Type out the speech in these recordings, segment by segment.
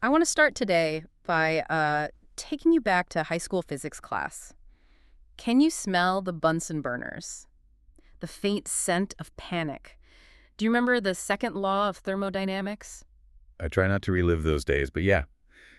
I want to start today by taking you back to high school physics class. Can you smell the Bunsen burners? The faint scent of panic. Do you remember the second law of thermodynamics? I try not to relive those days, but yeah.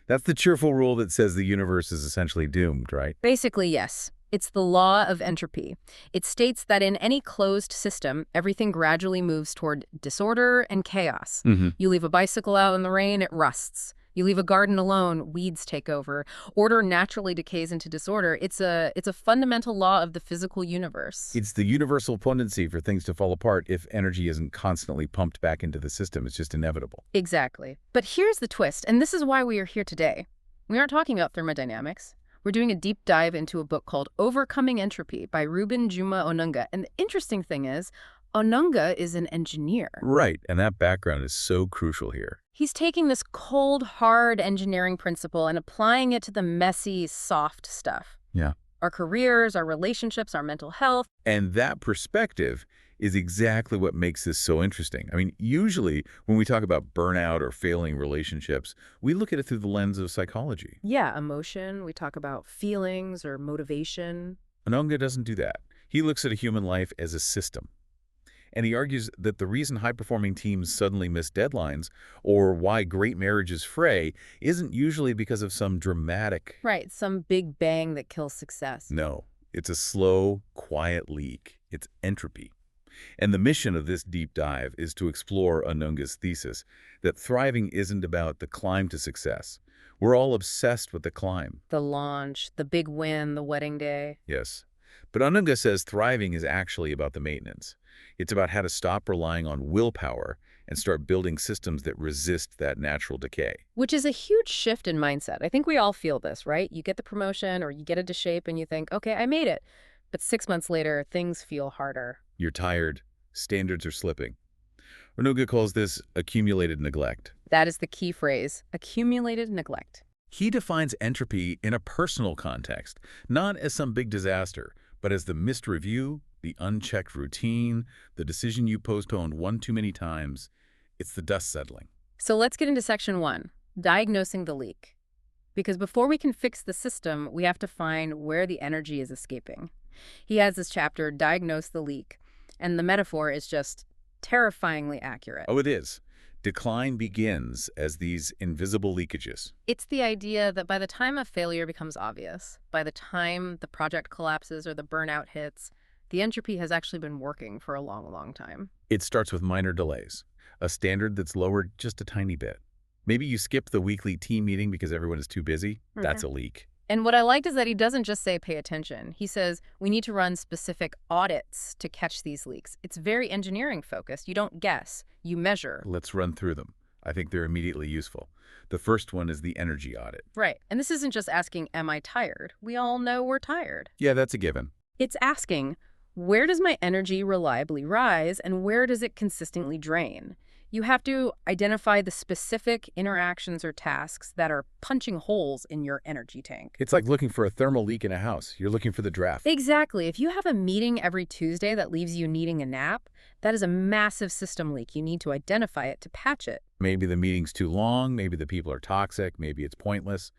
That's the cheerful rule that says the universe is essentially doomed, right? Basically, yes. It's the law of entropy. It states that in any closed system, everything gradually moves toward disorder and chaos. Mm-hmm. You leave a bicycle out in the rain, it rusts. You leave a garden alone, weeds take over. Order naturally decays into disorder. It's a fundamental law of the physical universe. It's the universal tendency for things to fall apart if energy isn't constantly pumped back into the system. It's just inevitable. Exactly. But here's the twist, and this is why we are here today. We aren't talking about thermodynamics. We're doing a deep dive into a book called Overcoming Entropy by Reuben Juma Onunga. And the interesting thing is, Onunga is an engineer. Right, and that background is so crucial here. He's taking this cold, hard engineering principle and applying it to the messy, soft stuff. Yeah. Our careers, our relationships, our mental health. And that perspective is exactly what makes this so interesting. I mean, usually when we talk about burnout or failing relationships, we look at it through the lens of psychology. Yeah, emotion. We talk about feelings or motivation. Onunga doesn't do that. He looks at a human life as a system. And he argues that the reason high-performing teams suddenly miss deadlines or why great marriages fray isn't usually because of some dramatic... Right, some big bang that kills success. No, it's a slow, quiet leak. It's entropy. And the mission of this deep dive is to explore Onunga's thesis that thriving isn't about the climb to success. We're all obsessed with the climb. The launch, the big win, the wedding day. Yes. But Onunga says thriving is actually about the maintenance. It's about how to stop relying on willpower and start building systems that resist that natural decay. Which is a huge shift in mindset. I think we all feel this, right? You get the promotion or you get into shape and you think, okay, I made it. But 6 months later, things feel harder. You're tired. Standards are slipping. Onunga calls this accumulated neglect. That is the key phrase, accumulated neglect. He defines entropy in a personal context, not as some big disaster, but as the missed review, the unchecked routine, the decision you postponed one too many times. It's the dust settling. So let's get into section 1, diagnosing the leak. Because before we can fix the system, we have to find where the energy is escaping. He has this chapter, Diagnose the Leak, and the metaphor is just terrifyingly accurate. Oh, it is. Decline begins as these invisible leakages. It's the idea that by the time a failure becomes obvious, by the time the project collapses or the burnout hits, the entropy has actually been working for a long, long time. It starts with minor delays, a standard that's lowered just a tiny bit. Maybe you skip the weekly team meeting because everyone is too busy. That's a leak. And what I liked is that he doesn't just say pay attention. He says we need to run specific audits to catch these leaks. It's very engineering focused. You don't guess, you measure. Let's run through them. I think they're immediately useful. The first one is the energy audit. Right. And this isn't just asking, am I tired? We all know we're tired. Yeah, that's a given. It's asking, where does my energy reliably rise and where does it consistently drain? You have to identify the specific interactions or tasks that are punching holes in your energy tank. It's like looking for a thermal leak in a house. You're looking for the draft. Exactly. If you have a meeting every Tuesday that leaves you needing a nap, that is a massive system leak. You need to identify it to patch it. Maybe the meeting's too long, maybe the people are toxic, maybe it's pointless.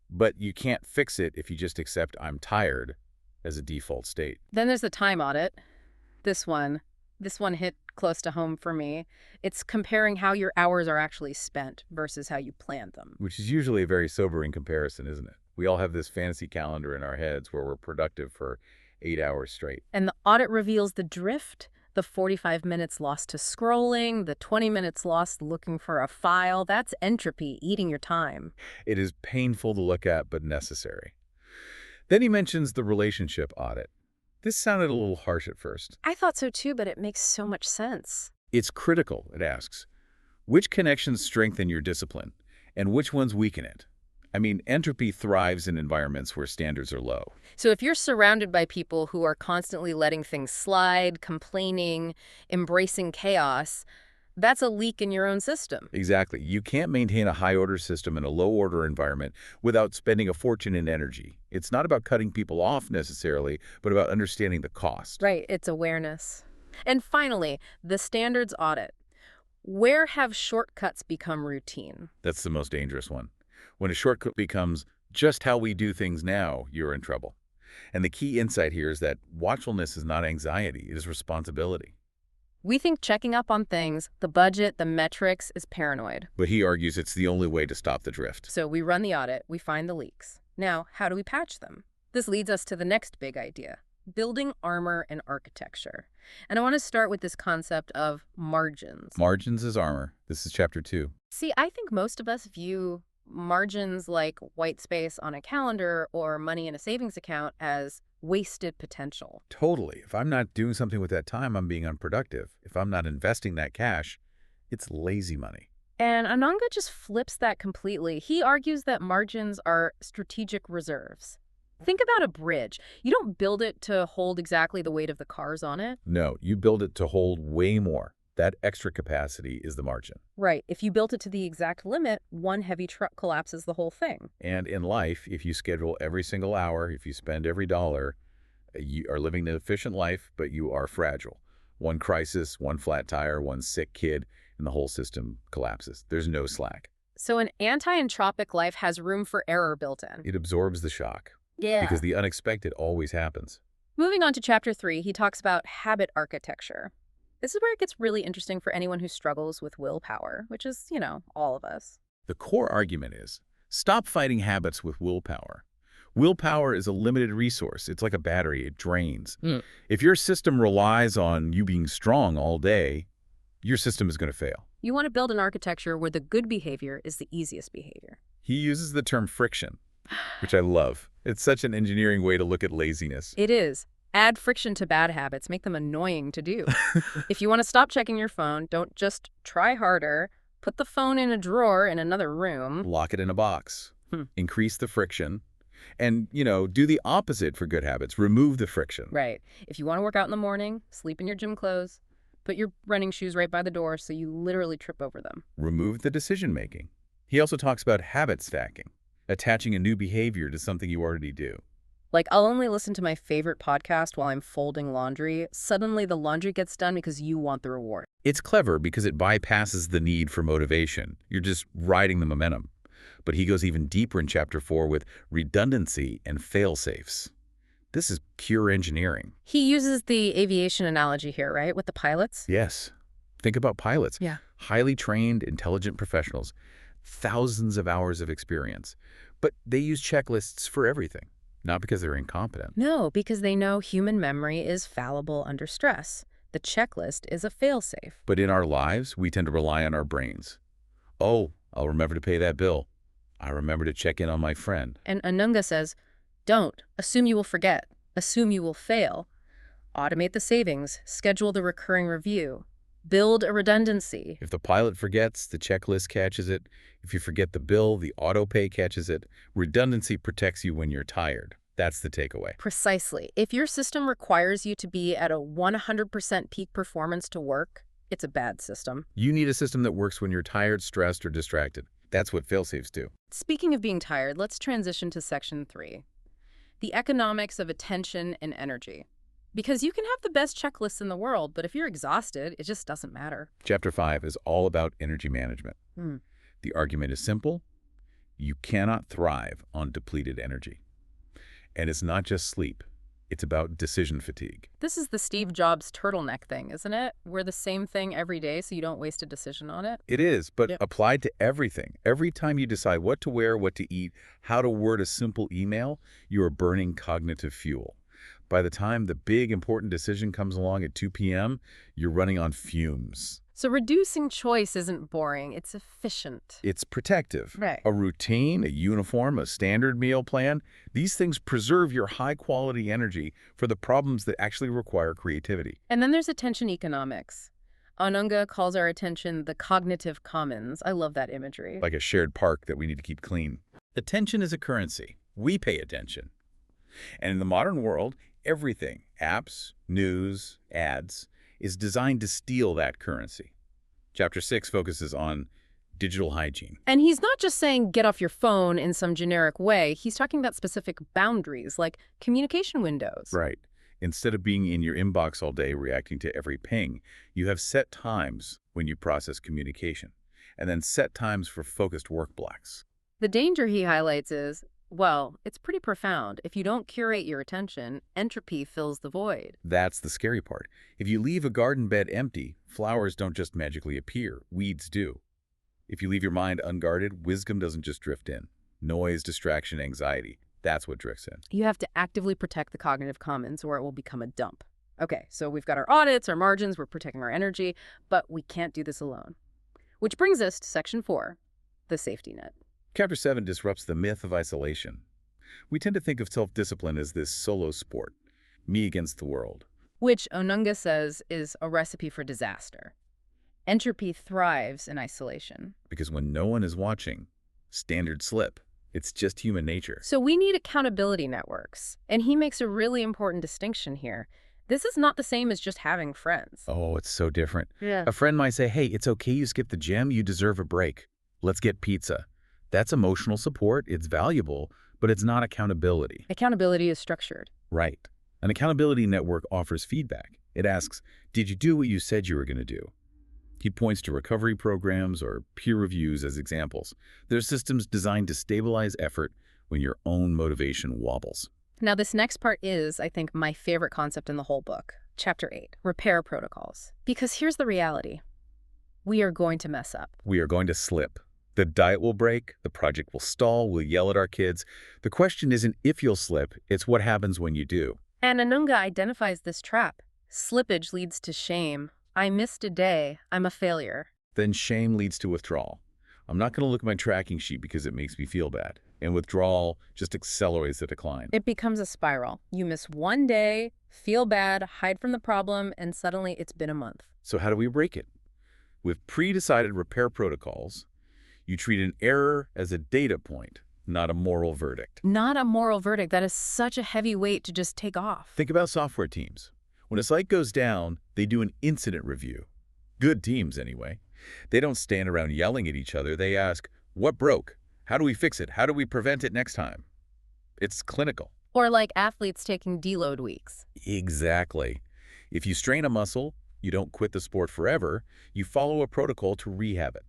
But you can't fix it if you just accept I'm tired as a default state. Then there's the time audit. This one hit close to home for me. It's comparing how your hours are actually spent versus how you planned them. Which is usually a very sobering comparison, isn't it? We all have this fantasy calendar in our heads where we're productive for 8 hours straight. And the audit reveals the drift, the 45 minutes lost to scrolling, the 20 minutes lost looking for a file. That's entropy eating your time. It is painful to look at, but necessary. Then he mentions the relationship audit. This sounded a little harsh at first. I thought so too, but it makes so much sense. It's critical, it asks. Which connections strengthen your discipline, and which ones weaken it? I mean, entropy thrives in environments where standards are low. So if you're surrounded by people who are constantly letting things slide, complaining, embracing chaos, that's a leak in your own system. Exactly. You can't maintain a high-order system in a low-order environment without spending a fortune in energy. It's not about cutting people off necessarily, but about understanding the cost. Right, it's awareness. And finally, the standards audit. Where have shortcuts become routine? That's the most dangerous one. When a shortcut becomes just how we do things now, you're in trouble. And the key insight here is that watchfulness is not anxiety, it is responsibility. We think checking up on things, the budget, the metrics, is paranoid. But he argues it's the only way to stop the drift. So we run the audit, we find the leaks. Now, how do we patch them? This leads us to the next big idea, building armor and architecture. And I want to start with this concept of margins. Margins is armor. This is chapter 2. See, I think most of us view margins like white space on a calendar or money in a savings account as wasted potential. Totally. If I'm not doing something with that time, I'm being unproductive. If I'm not investing that cash, it's lazy money. And Onunga just flips that completely. He argues that margins are strategic reserves. Think about a bridge. You don't build it to hold exactly the weight of the cars on it. No, you build it to hold way more. That extra capacity is the margin. Right. If you built it to the exact limit, one heavy truck collapses the whole thing. And in life, if you schedule every single hour, if you spend every dollar, you are living an efficient life, but you are fragile. One crisis, one flat tire, one sick kid, and the whole system collapses. There's no slack. So an anti-entropic life has room for error built in. It absorbs the shock. Yeah. Because the unexpected always happens. Moving on to chapter 3, he talks about habit architecture. This is where it gets really interesting for anyone who struggles with willpower, which is, all of us. The core argument is, stop fighting habits with willpower. Willpower is a limited resource. It's like a battery. It drains. If your system relies on you being strong all day, your system is going to fail. You want to build an architecture where the good behavior is the easiest behavior. He uses the term friction, which I love. It's such an engineering way to look at laziness. It is. Add friction to bad habits. Make them annoying to do. If you want to stop checking your phone, don't just try harder. Put the phone in a drawer in another room. Lock it in a box. Increase the friction. And, do the opposite for good habits. Remove the friction. Right. If you want to work out in the morning, sleep in your gym clothes. Put your running shoes right by the door so you literally trip over them. Remove the decision-making. He also talks about habit stacking, attaching a new behavior to something you already do. Like, I'll only listen to my favorite podcast while I'm folding laundry. Suddenly, the laundry gets done because you want the reward. It's clever because it bypasses the need for motivation. You're just riding the momentum. But he goes even deeper in chapter 4 with redundancy and fail-safes. This is pure engineering. He uses the aviation analogy here, right, with the pilots? Yes. Think about pilots. Yeah. Highly trained, intelligent professionals. Thousands of hours of experience. But they use checklists for everything. Not because they're incompetent. No, because they know human memory is fallible under stress. The checklist is a fail-safe. But in our lives, we tend to rely on our brains. Oh, I'll remember to pay that bill. I remember to check in on my friend. And Onunga says, don't. Assume you will forget. Assume you will fail. Automate the savings. Schedule the recurring review. Build a redundancy. If the pilot forgets, the checklist catches it. If you forget the bill, the auto pay catches it. Redundancy protects you when you're tired. That's the takeaway. Precisely. If your system requires you to be at a 100% peak performance to work, it's a bad system. You need a system that works when you're tired, stressed, or distracted. That's what fail-safes do. Speaking of being tired, let's transition to section 3. The economics of attention and energy. Because you can have the best checklists in the world, but if you're exhausted, it just doesn't matter. Chapter 5 is all about energy management. The argument is simple. You cannot thrive on depleted energy. And it's not just sleep. It's about decision fatigue. This is the Steve Jobs turtleneck thing, isn't it? We're the same thing every day so you don't waste a decision on it. It is, but applied to everything. Every time you decide what to wear, what to eat, how to word a simple email, you are burning cognitive fuel. By the time the big important decision comes along at 2 p.m., you're running on fumes. So reducing choice isn't boring, it's efficient. It's protective. Right. A routine, a uniform, a standard meal plan, these things preserve your high-quality energy for the problems that actually require creativity. And then there's attention economics. Onunga calls our attention the cognitive commons. I love that imagery. Like a shared park that we need to keep clean. Attention is a currency. We pay attention. And in the modern world, everything, apps, news, ads, is designed to steal that currency. Chapter 6 focuses on digital hygiene. And he's not just saying get off your phone in some generic way. He's talking about specific boundaries, like communication windows. Right. Instead of being in your inbox all day reacting to every ping, you have set times when you process communication, and then set times for focused work blocks. The danger he highlights is, well, it's pretty profound. If you don't curate your attention, entropy fills the void. That's the scary part. If you leave a garden bed empty, flowers don't just magically appear, weeds do. If you leave your mind unguarded, wisdom doesn't just drift in. Noise, distraction, anxiety, that's what drifts in. You have to actively protect the cognitive commons or it will become a dump. Okay, so we've got our audits, our margins, we're protecting our energy, but we can't do this alone. Which brings us to section 4, the safety net. Chapter 7 disrupts the myth of isolation. We tend to think of self-discipline as this solo sport, me against the world. Which Onunga says is a recipe for disaster. Entropy thrives in isolation. Because when no one is watching, standards slip. It's just human nature. So we need accountability networks. And he makes a really important distinction here. This is not the same as just having friends. Oh, it's so different. Yeah. A friend might say, hey, it's okay you skipped the gym, you deserve a break. Let's get pizza. That's emotional support, it's valuable, but it's not accountability. Accountability is structured. Right. An accountability network offers feedback. It asks, did you do what you said you were going to do? He points to recovery programs or peer reviews as examples. They're systems designed to stabilize effort when your own motivation wobbles. Now, this next part is, I think, my favorite concept in the whole book. Chapter 8, repair protocols. Because here's the reality. We are going to mess up. We are going to slip. The diet will break, the project will stall, we'll yell at our kids. The question isn't if you'll slip, it's what happens when you do. And Onunga identifies this trap. Slippage leads to shame. I missed a day. I'm a failure. Then shame leads to withdrawal. I'm not going to look at my tracking sheet because it makes me feel bad. And withdrawal just accelerates the decline. It becomes a spiral. You miss one day, feel bad, hide from the problem, and suddenly it's been a month. So how do we break it? With pre-decided repair protocols, you treat an error as a data point, not a moral verdict. Not a moral verdict. That is such a heavy weight to just take off. Think about software teams. When a site goes down, they do an incident review. Good teams, anyway. They don't stand around yelling at each other. They ask, what broke? How do we fix it? How do we prevent it next time? It's clinical. Or like athletes taking deload weeks. Exactly. If you strain a muscle, you don't quit the sport forever. You follow a protocol to rehab it.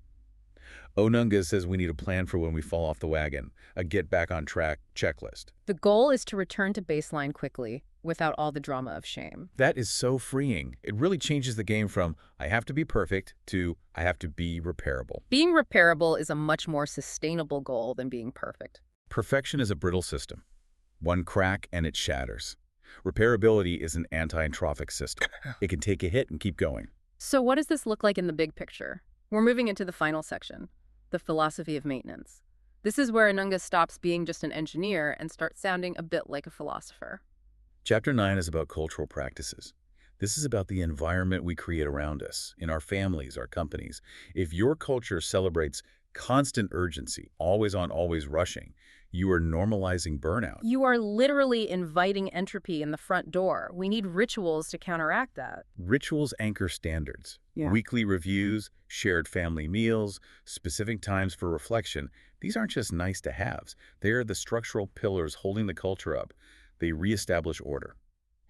Onunga says we need a plan for when we fall off the wagon, a get back on track checklist. The goal is to return to baseline quickly without all the drama of shame. That is so freeing. It really changes the game from I have to be perfect to I have to be repairable. Being repairable is a much more sustainable goal than being perfect. Perfection is a brittle system. One crack and it shatters. Repairability is an anti-entrophic system. It can take a hit and keep going. So what does this look like in the big picture? We're moving into the final section, the philosophy of maintenance. This is where Onunga stops being just an engineer and starts sounding a bit like a philosopher. Chapter 9 is about cultural practices. This is about the environment we create around us, in our families, our companies. If your culture celebrates constant urgency, always on, always rushing, you are normalizing burnout. You are literally inviting entropy in the front door. We need rituals to counteract that. Rituals anchor standards. Yeah. Weekly reviews, shared family meals, specific times for reflection. These aren't just nice to haves. They are the structural pillars holding the culture up. They reestablish order.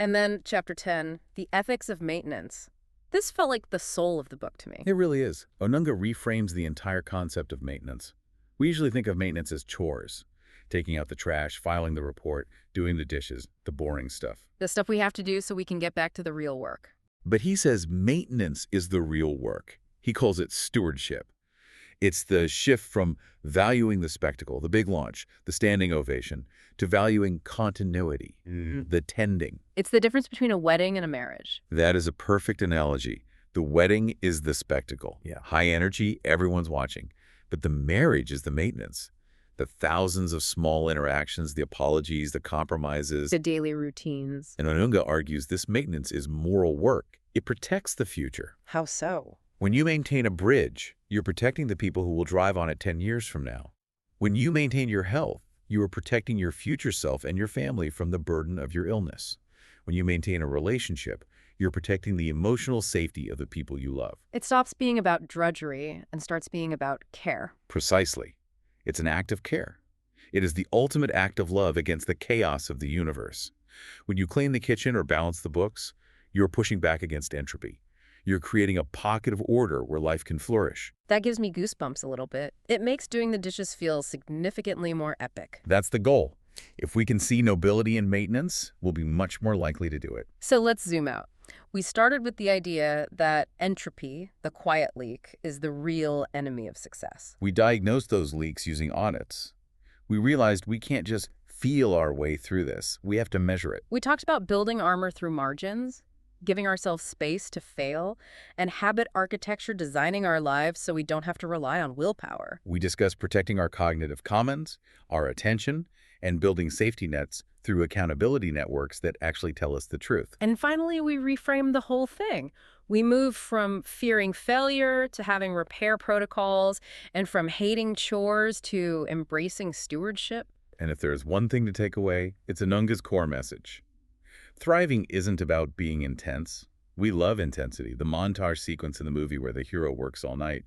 And then chapter 10, the ethics of maintenance. This felt like the soul of the book to me. It really is. Onunga reframes the entire concept of maintenance. We usually think of maintenance as chores. Taking out the trash, filing the report, doing the dishes, the boring stuff. The stuff we have to do so we can get back to the real work. But he says maintenance is the real work. He calls it stewardship. It's the shift from valuing the spectacle, the big launch, the standing ovation, to valuing continuity, the tending. It's the difference between a wedding and a marriage. That is a perfect analogy. The wedding is the spectacle. Yeah. High energy, everyone's watching. But the marriage is the maintenance. The thousands of small interactions, the apologies, the compromises. The daily routines. And Onunga argues this maintenance is moral work. It protects the future. How so? When you maintain a bridge, you're protecting the people who will drive on it 10 years from now. When you maintain your health, you are protecting your future self and your family from the burden of your illness. When you maintain a relationship, you're protecting the emotional safety of the people you love. It stops being about drudgery and starts being about care. Precisely. It's an act of care. It is the ultimate act of love against the chaos of the universe. When you clean the kitchen or balance the books, you're pushing back against entropy. You're creating a pocket of order where life can flourish. That gives me goosebumps a little bit. It makes doing the dishes feel significantly more epic. That's the goal. If we can see nobility in maintenance, we'll be much more likely to do it. So let's zoom out. We started with the idea that entropy, the quiet leak, is the real enemy of success. We diagnosed those leaks using audits. We realized we can't just feel our way through this. We have to measure it. We talked about building armor through margins, giving ourselves space to fail, and habit architecture, designing our lives so we don't have to rely on willpower. We discussed protecting our cognitive commons, our attention, and building safety nets through accountability networks that actually tell us the truth. And finally, we reframed the whole thing. We moved from fearing failure to having repair protocols, and from hating chores to embracing stewardship. And if there's one thing to take away, it's Onunga's core message. Thriving isn't about being intense. We love intensity, the montage sequence in the movie where the hero works all night.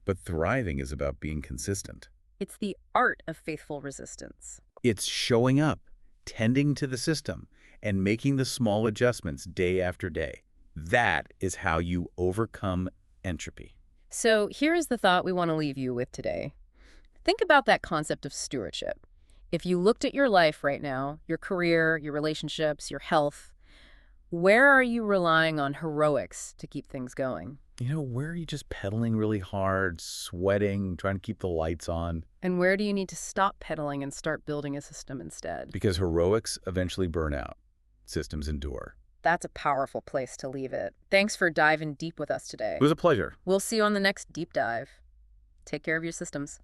But thriving is about being consistent. It's the art of faithful resistance. It's showing up, tending to the system, and making the small adjustments day after day. That is how you overcome entropy. So here's the thought we want to leave you with today. Think about that concept of stewardship. If you looked at your life right now, your career, your relationships, your health, where are you relying on heroics to keep things going? Where are you just pedaling really hard, sweating, trying to keep the lights on? And where do you need to stop pedaling and start building a system instead? Because heroics eventually burn out. Systems endure. That's a powerful place to leave it. Thanks for diving deep with us today. It was a pleasure. We'll see you on the next deep dive. Take care of your systems.